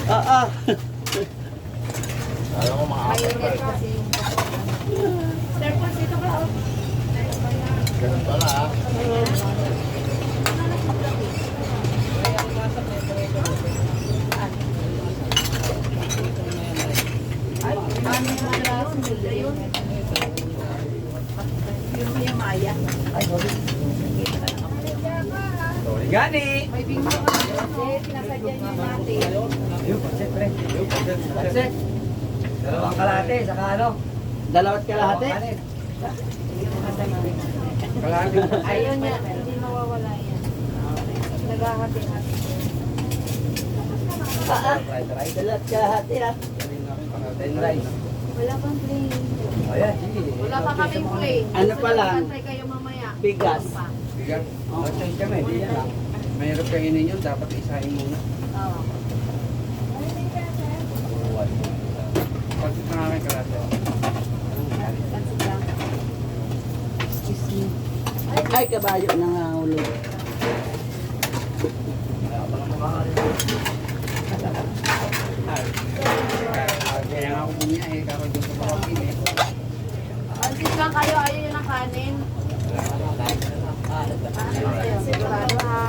Ah, ah. Alam ko makakapit pa eh. kasi yung Sir Paul, dito ka. Ganun pala ah. Yung Maya. Sorry, gani. May bingo ka kasi pinasadya niya natin. Ayun, pansit, pre. Pansit. Dalawang kalahati, saka ano? Dalawat kalahati? Kalahati. Ayaw niya, hindi mawawala yan. Naghahati-hati. Fried rice. Dalawat kalahati, ha? Ten rice. Wala pang plane. Ayan, sige. Wala pa kaming plane. Ano pa lang? Pantay kayo mamaya. Bigas. Pa. Bigat. Oh, change kami, di yan lang. Mahirap kainin yun, dapat isahin muna. Oo. Pansit na aking kalasa. Pansit lang. Excuse me. Ay, kabayo na nga ulo. Kaya nga ako bumiyahe, karoon doon sa Pawagin eh. Pansit lang kayo, ayaw nyo ng kanin. Sigurado ha.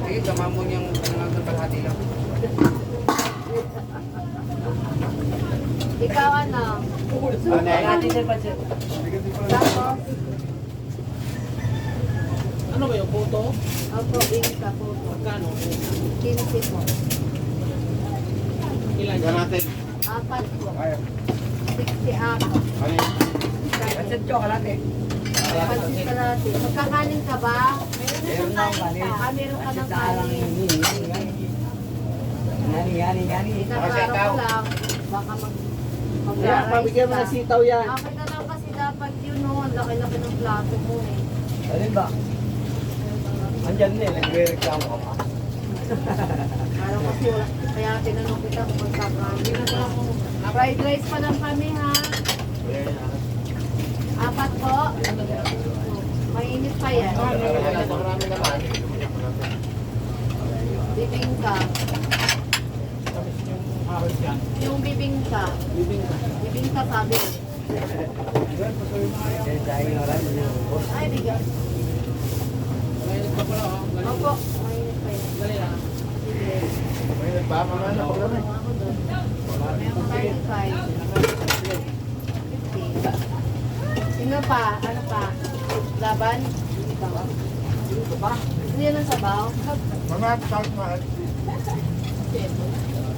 Sige, gamamon yung lang ng kalahati lang. Ikaw ano? Kalahati din pansit. Tapos? Ano ba yung photo? Opo, bingka po. Magkano? 15 po. Ilan Tignan yan? natin. 4 po. Kaya. 60 ako. Ano yun? Pansit ko, kalahati. Pansit ka natin. Magkakanin ka ba? Meron Meron ng na kanin ka. Meron ka ng kanin. Gani. Inaklaro ko lang. Baka Ayan, pabigyan mo na sitaw yan. Okay na lang kasi dapat yun no. Ang laki-laki ng plato mo eh. Alin ba? Andyan na eh, nagre-reklamo ka pa. Parang kasi wala. Kaya tinanong kita kung magkakanin. Fried rice pa lang kami ha. 4 po. Mainit pa yan. Marami naman. Bibingka. Awit yan. Yung bibingka. Bibingka. Bibingka sabi. Eh, dahil nga lang, Ay, bigas. Mainit pa pala oh. Galing. Opo, mainit pa yan. Galing ah. Sige. May nagpapamana na ako lang eh. Ako doon. Meron tayong 5. 50. Sino pa? Ano pa? Laban? Ito ba? Hindi yan ang sabaw. Mga salt na.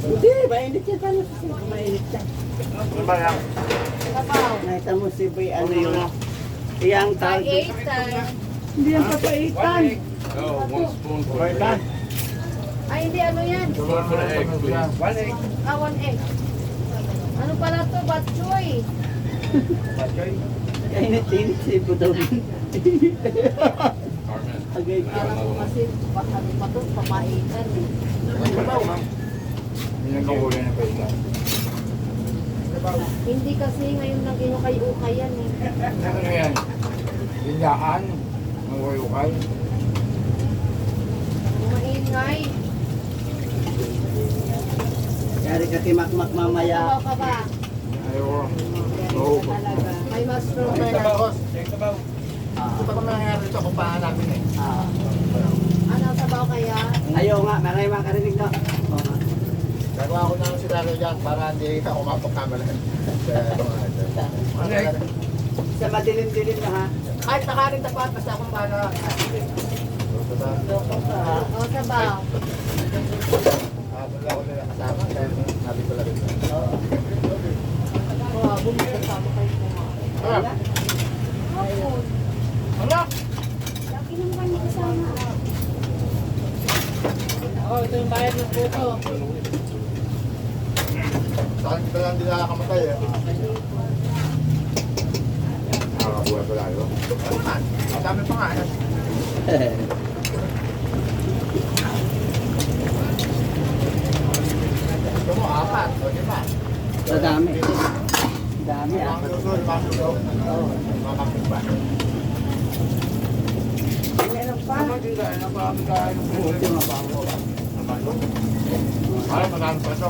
hindi, mainit yan pala. Mainit yan. Ano ba yan? Sabaw. Nakita mo si Boy, ano yung iyang tawag. Pag-8 Hindi yan papaitan. No, 1 spoonful. Okay lang. Ay, hindi. Ano yan? One egg, please. 1 egg. 1 egg. Ano pala to? Batchoy. Kainit-init si Budong. Carmen. Agay ka. Alam ko kasi, ano pa to? Papaitan eh. Hindi nagkukuli na pa ito. Hindi kasi ngayon nang inukay-ukay yan eh. Ano yan? Linyaan. Mawayukay. Maingay. Yari ka kimakmak mamaya. Sabaw ka ba? Ayoko. Yan Oo. ka talaga. May mushroom Ay, na lang. sabaw. Ito pa nangyari ito kung paano namin eh. Ano sabaw kaya? Ayaw nga, maraming makarinig na. Oo nga. Gagawa ko na lang si Daro dyan para hindi ako mapagkamala. Ano sa madilim-dilim na ha. Kahit nakarin tapat, basta akong paano. Loko ka ha. O sabaw. Wala ko nila kasama dahil sabi ko lang ito. Oo. O, bumili kasama kayo kumain. Ah, Hapon. ano? Laki naman kami kasama. Oh, ito yung bayad ng photo. Saan ka lang din nakakamatay eh. Nakakabuhay pala yun. Ano man? Ang dami pa nga eh. Ito mo, 4. O, di ba? Sa dami. Dami ah. Mga susunod, mga susunod. Oo. Mga kapitba. Meron pa. Ano, di ba? Ano pa kami kain ng buhay? Ito mabaho. Ay, matalo pa ito.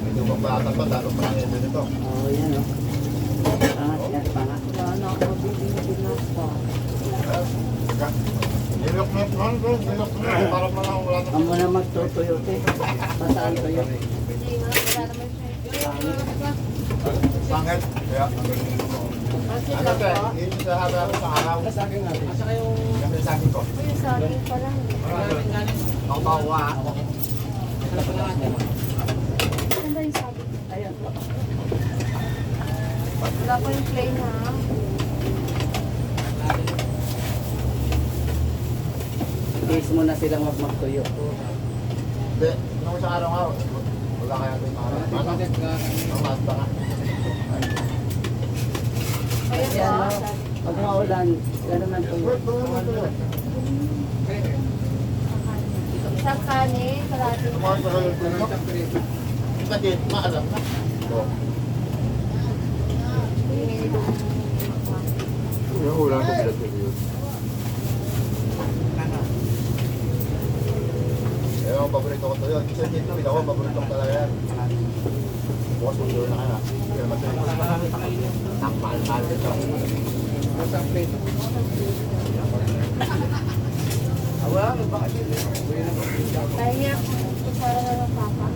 Ito pang bata pa, lalo pa lang ito nito. Oo, yan o. Pangat pa nga. Wala na ako mabibili na pa. Nilok na ito, nilok na. Parang mga wala na. Ang muna magtutuyo, te. Pasaan tuyo? Hindi, wala naman siya. Sangit. Kaya, ang galing mo. Pansit Ano lang te, po. yun sa haba ko sa araw. Asa kayong Kasi sa akin ko. Yung sa akin pa lang. maraming galing? Ang bawa. Ano pa natin? Ano ba yung sabi? Ayan po. Wala pa yung plain ha. Base mo na silang wag magtuyo. Hindi, nung sa araw nga, wala kaya ito yung araw. Ano? Ang lasta ka. Kaya Yan ba? o. Pag maulan, gano'n ang tuyo. Isang kanin, kalating Tumakas pa kayo ito. Yung sakit, maalam na. Ito. Yung ulan ko bilat ko yun. Eh, ang paborito ko to yun. Kasi dito, ako, paborito ko talaga yan. Bukas mo na kaya. Kaya matay. Ang mahal-mahal ito. Isang plate. Kaya niya, para na lang papa.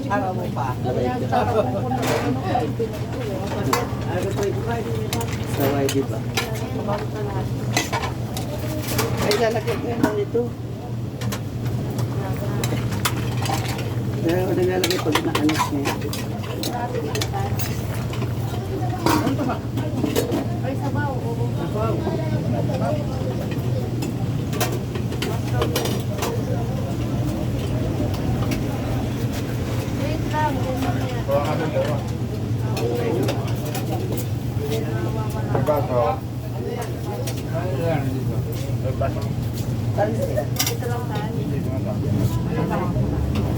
Araw mo pa. Sa YD ba? Ay, lalagyan ko naman ito. Pero ako nagalagay pag naanos niya. Ay, sabaw. Oo. Wait lang, ganyan yan. Kaya nga ito. Nagbaso. Nagbaso. Ito lang tayo.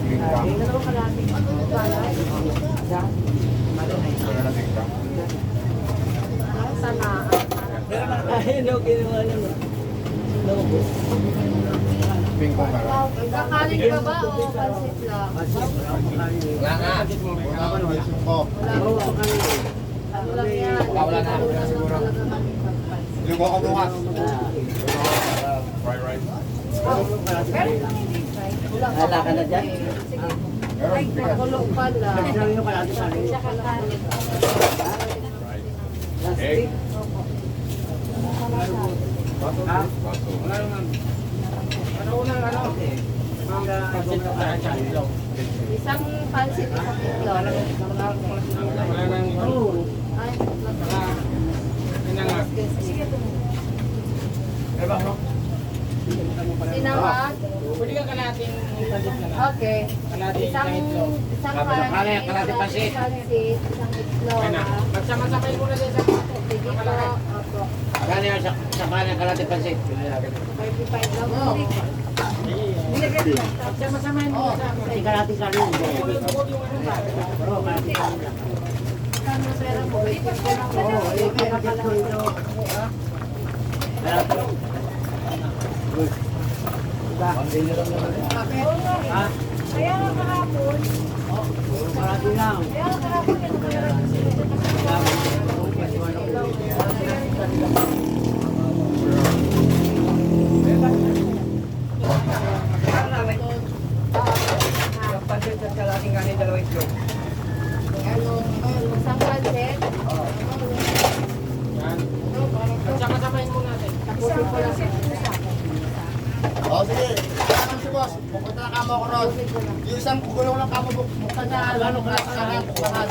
Dalawa kalahati. Sana. Ayun, okay naman naman. Lobo. Pingpong ka. Wow, kakanin ka ba o pansit lang? Wala nga. Wala ka naman isip ko. Ano lang yan? Wala na. Wala Siguro. talaga kami pagpansit. Ligo ko bukas. Fried rice. Hala ka na dyan? Sige. Meron. Ay, nakulong pala. Siya kakanin. Egg. Baso. Wala naman. Ano unang ano? Pansit na tayo sa ilaw. Isang pansit, isang itlog. Wala nang ano. Ay, Pinangat. sige. Diba? Sinawag. Pwede ka kalating pansit na lang. Okay. Kalating Isang itlog. kanin, kalahati pansit. isang itlog. Okay na. Magsama-sakay muna sa isang Sige po. Opo. Gano'n sa kanin kalating pansit. 35 lang. Magsama-samahin mo sa Kasi kalati sa rin. bukod yung ano ba? Kano pera mo? Oo, eh, kapatid ko ito. Diba? Ha? Kaya nga kahapon. Kalati lang. Kaya nga kahapon. Ito ka na Pansit at kalating kanin, dalawang itlog. Isang pansit. Yan. Magsama-samahin mo natin. Tapusin ko lang. O sige. Ano si boss? Pupunta na kamo ko ron. Yung isang gulong lang kamo buksan niya. Ano ka sa kanan? Buksan.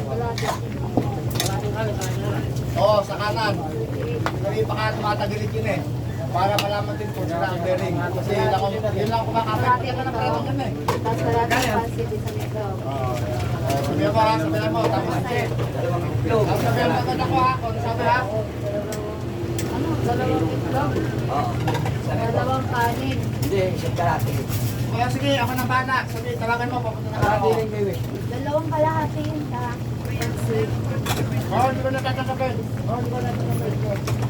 Wala dyan. Oo, sa kanan. Pero yung baka tumatagilit yun eh. Para malaman din kung sila ang bearing. Kasi yun lang ako makakapit. Pati ka ng bearing yun eh. Tapos kalating pansit, isang itlog. Sabihan mo ha, sabihan mo. Tapos Dalawang itlog. Tapos sabihan mo agad ako ha. Kung sabi ha. Ano? Dalawang itlog? Oo. Dalawang kanin. Hindi, isang kalati. Kaya sige, ako nang bala. Sabi, tawagan mo. Papunta na Kalati ako. rin, baby. Dalawang kalahati yun ka. Pansit. Oh, di ba natatakapin? Oh, di ba natatakapin?